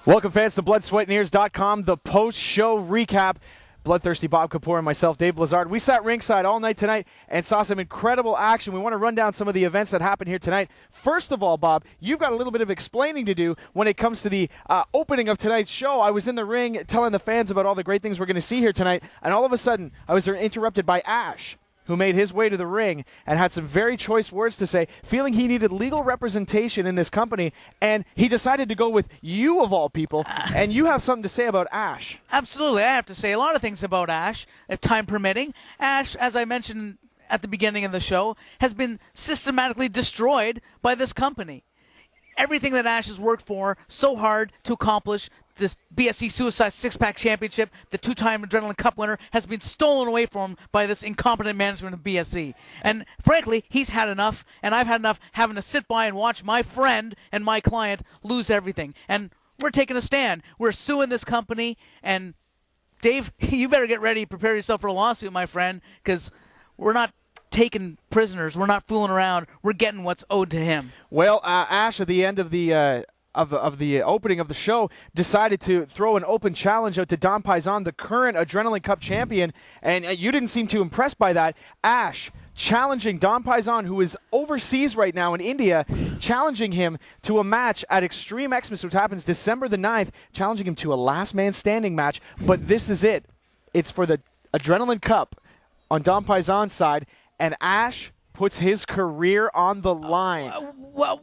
Welcome, fans, to BloodSweatAndEars.com, the post-show recap. Bloodthirsty Bob Kapur and myself, Dave Blezard. We sat ringside all night tonight and saw some incredible action. We want to run down some of the events that happened here tonight. First of all, Bob, you've got a little bit of explaining to do when it comes to the opening of tonight's show. I was in the ring telling the fans about all the great things we're going to see here tonight, and all of a sudden I was interrupted by Ash, who made his way to the ring and had some very choice words to say, feeling he needed legal representation in this company, and he decided to go with you of all people, and you have something to say about Ash. Absolutely. I have to say a lot of things about Ash, if time permitting. Ash, as I mentioned at the beginning of the show, has been systematically destroyed by this company. Everything that Ash has worked for so hard to accomplish, this BSE Suicide Six-Pack Championship, the two-time Adrenaline Cup winner, has been stolen away from him by this incompetent management of BSE. And frankly, he's had enough, and I've had enough having to sit by and watch my friend and my client lose everything. And we're taking a stand. We're suing this company, and Dave, you better get ready, prepare yourself for a lawsuit, my friend, because we're not taking prisoners. We're not fooling around. We're getting what's owed to him. Well, Ash, at the end of the opening of the show, decided to throw an open challenge out to Don Paisan, the current Adrenaline Cup champion, and you didn't seem too impressed by that. Ash challenging Don Paisan, who is overseas right now in India, challenging him to a match at Extreme Xmas, which happens December the 9th, challenging him to a last man standing match. But this is it. It's for the Adrenaline Cup on Don Paisan's side, and Ash puts his career on the line. Well,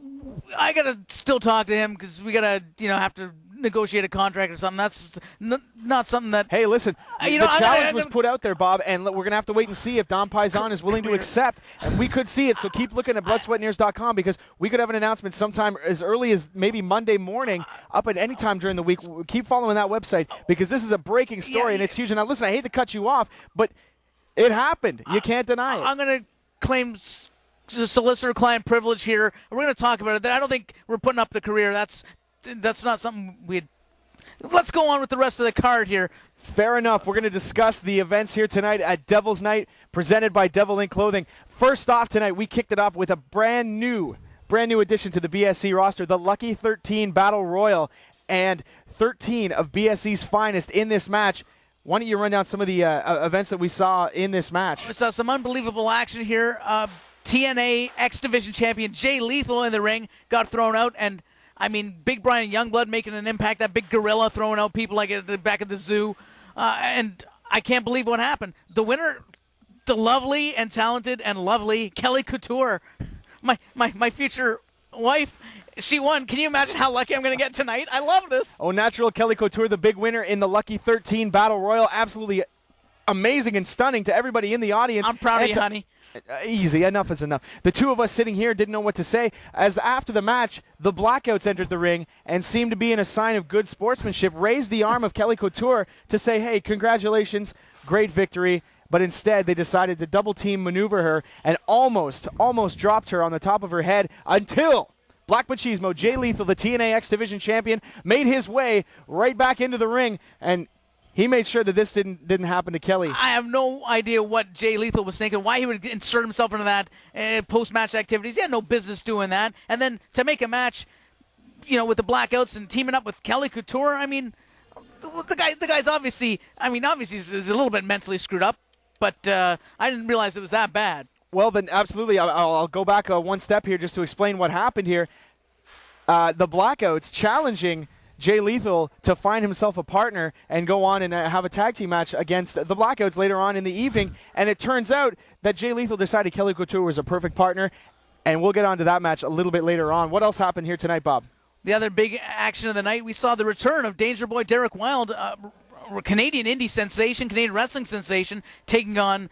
I got to still talk to him because we got to, have to negotiate a contract or something. That's not something that... Hey, listen, the challenge was put out there, Bob, and we're going to have to wait and see if Don Paisan is willing to accept, and we could see it, so keep looking at BloodSweatAndEars.com because we could have an announcement sometime as early as maybe Monday morning, up at any time during the week. Keep following that website because this is a breaking story, and it's huge. And now, listen, I hate to cut you off, but it happened. You can't deny it. I'm going to claim solicitor-client privilege here. We're going to talk about it. I don't think we're putting up the career. That's not something we'd... Let's go on with the rest of the card here. Fair enough. We're going to discuss the events here tonight at Devil's Night, presented by Devil Ink Clothing. First off tonight, we kicked it off with a brand new addition to the BSE roster, the Lucky 13 Battle Royal, and 13 of BSE's finest in this match. Why don't you run down some of the events that we saw in this match? We saw some unbelievable action here. TNA X Division champion Jay Lethal in the ring got thrown out, and I mean, Big Brian Youngblood making an impact. That big gorilla throwing out people like at the back of the zoo, and I can't believe what happened. The winner, the lovely and talented and lovely Kelly Couture, my future wife. She won. Can you imagine how lucky I'm going to get tonight? I love this. Oh, natural Kelly Couture, the big winner in the Lucky 13 Battle Royal. Absolutely amazing and stunning to everybody in the audience. I'm proud of you, honey. Easy. Enough is enough. The two of us sitting here didn't know what to say, as after the match, the Blackouts entered the ring and seemed to be in a sign of good sportsmanship, raised the arm of Kelly Couture to say, hey, congratulations, great victory. But instead, they decided to double-team maneuver her and almost dropped her on the top of her head until Black Machismo, Jay Lethal, the TNA X Division champion, made his way right back into the ring, and he made sure that this didn't happen to Kelly. I have no idea what Jay Lethal was thinking, why he would insert himself into that post-match activities. He had no business doing that. And then to make a match, with the Blackouts and teaming up with Kelly Couture, I mean, the guy's obviously he's a little bit mentally screwed up, but I didn't realize it was that bad. Well, then, absolutely. I'll go back one step here just to explain what happened here. The Blackouts challenging Jay Lethal to find himself a partner and go on and have a tag team match against the Blackouts later on in the evening. And it turns out that Jay Lethal decided Kelly Couture was a perfect partner, and we'll get on to that match a little bit later on. What else happened here tonight, Bob? The other big action of the night, we saw the return of Danger Boy Derek Wilde, Canadian indie sensation, Canadian wrestling sensation, taking on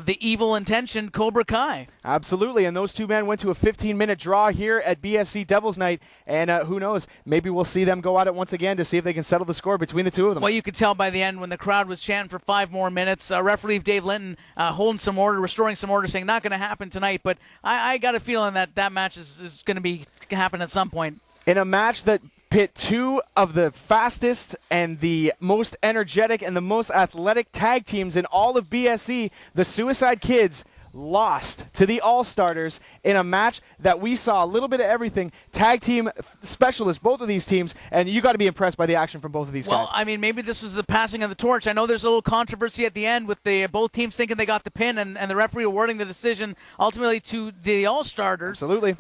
the evil-intentioned Cobra Kai. Absolutely, and those two men went to a 15-minute draw here at BSE Devil's Night, and who knows, maybe we'll see them go at it once again to see if they can settle the score between the two of them. Well, you could tell by the end when the crowd was chanting for 5 more minutes. Referee Dave Linton holding some order, restoring some order, saying not going to happen tonight, but I got a feeling that match is going to happen at some point. In a match that pit two of the fastest and the most energetic and the most athletic tag teams in all of BSE, the Suicide Kids lost to the All-Starters in a match that we saw a little bit of everything. Tag team specialists, both of these teams, and you got to be impressed by the action from both of these guys. Well, I mean, maybe this was the passing of the torch. I know there's a little controversy at the end with both teams thinking they got the pin and the referee awarding the decision ultimately to the All-Starters. Absolutely.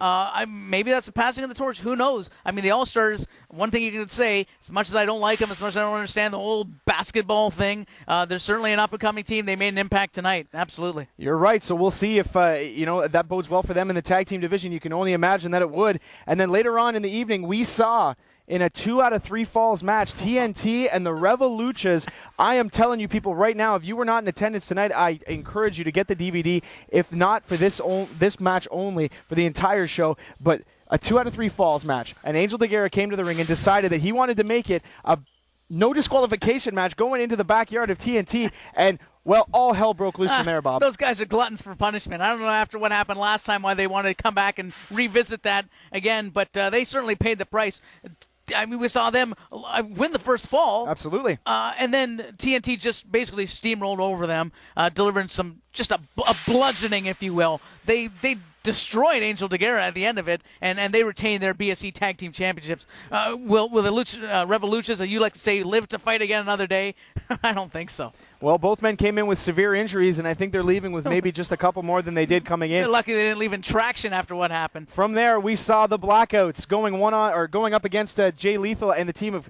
Maybe that's the passing of the torch. Who knows? I mean, the All-Stars, one thing you can say, as much as I don't like them, as much as I don't understand the whole basketball thing, they're certainly an up-and-coming team. They made an impact tonight. Absolutely. You're right. So we'll see if that bodes well for them in the tag team division. You can only imagine that it would. And then later on in the evening, we saw in a 2 out of 3 falls match, TNT and the Revoluchas. I am telling you people right now, if you were not in attendance tonight, I encourage you to get the DVD. If not for this match only, for the entire show, but a 2 out of 3 falls match. And Angel DeGuerra came to the ring and decided that he wanted to make it a no disqualification match going into the backyard of TNT, and well, all hell broke loose from there, Bob. Those guys are gluttons for punishment. I don't know after what happened last time why they wanted to come back and revisit that again, but they certainly paid the price. I mean, we saw them win the first fall. Absolutely. And then TNT just basically steamrolled over them, delivering just a bludgeoning, if you will. They destroyed Angel DeGuerra at the end of it, and they retained their BSE Tag Team Championships. Will the Revoluchas, that you like to say, live to fight again another day? I don't think so. Well, both men came in with severe injuries, and I think they're leaving with maybe just a couple more than they did coming in. They're lucky they didn't leave in traction after what happened. From there, we saw the Blackouts going up against Jay Lethal and the team of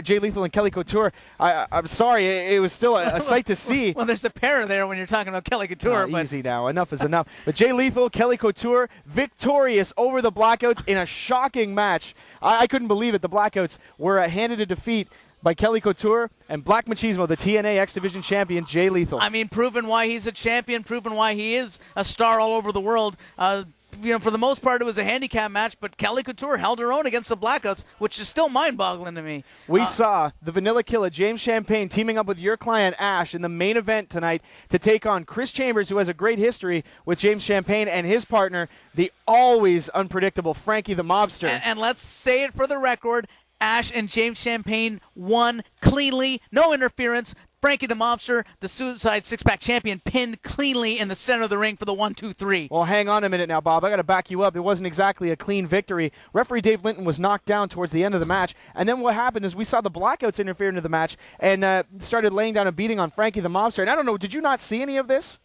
Jay Lethal and Kelly Couture. I'm sorry, it was still a sight to see. Well, there's a pair there when you're talking about Kelly Couture. Easy now, enough is enough. But Jay Lethal, Kelly Couture, victorious over the Blackouts in a shocking match. I couldn't believe it. The Blackouts were handed a defeat by Kelly Couture and Black Machismo, the TNA X Division champion, Jay Lethal. I mean, proving why he's a champion, proving why he is a star all over the world. For the most part, it was a handicap match, but Kelly Couture held her own against the Blackouts, which is still mind-boggling to me. We saw the Vanilla Killer, James Champagne, teaming up with your client, Ash, in the main event tonight to take on Chris Chambers, who has a great history with James Champagne, and his partner, the always unpredictable Frankie the Mobster. And let's say it for the record, Ash and James Champagne won cleanly, no interference. Frankie the Mobster, the Suicide Six-Pack champion, pinned cleanly in the center of the ring for the 1-2-3. Well, hang on a minute now, Bob. I got to back you up. It wasn't exactly a clean victory. Referee Dave Linton was knocked down towards the end of the match, and then what happened is we saw the Blackouts interfere into the match and started laying down a beating on Frankie the Mobster. And I don't know, did you not see any of this?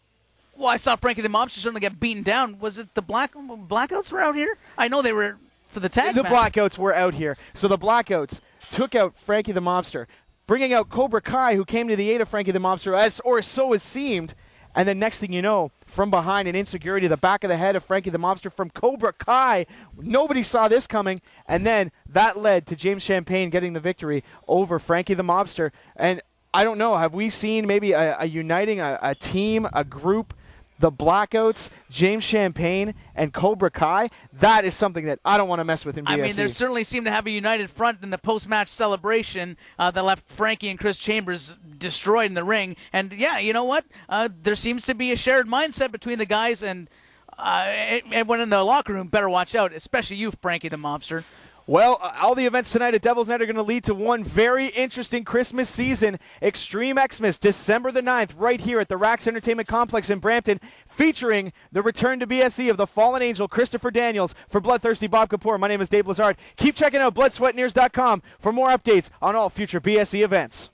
Well, I saw Frankie the Mobster certainly get beaten down. Was it the Blackouts were out here? I know they were for the tag match. The Blackouts were out here. So the Blackouts took out Frankie the Mobster, bringing out Cobra Kai, who came to the aid of Frankie the Mobster, or so it seemed. And then next thing you know, from behind, an insecurity to the back of the head of Frankie the Mobster from Cobra Kai. Nobody saw this coming. And then that led to James Champagne getting the victory over Frankie the Mobster. And I don't know, have we seen maybe a uniting, a team, a group, the Blackouts, James Champagne, and Cobra Kai? That is something that I don't want to mess with in BSE. I mean, they certainly seem to have a united front in the post-match celebration that left Frankie and Chris Chambers destroyed in the ring. And, yeah, you know what? There seems to be a shared mindset between the guys, and everyone in the locker room better watch out, especially you, Frankie the Mobster. Well, all the events tonight at Devil's Night are going to lead to one very interesting Christmas season. Extreme Xmas, December the 9th, right here at the Rax Entertainment Complex in Brampton, featuring the return to BSE of the fallen angel, Christopher Daniels. For Bloodthirsty Bob Kapur, my name is Dave Blezard. Keep checking out bloodsweatnears.com for more updates on all future BSE events.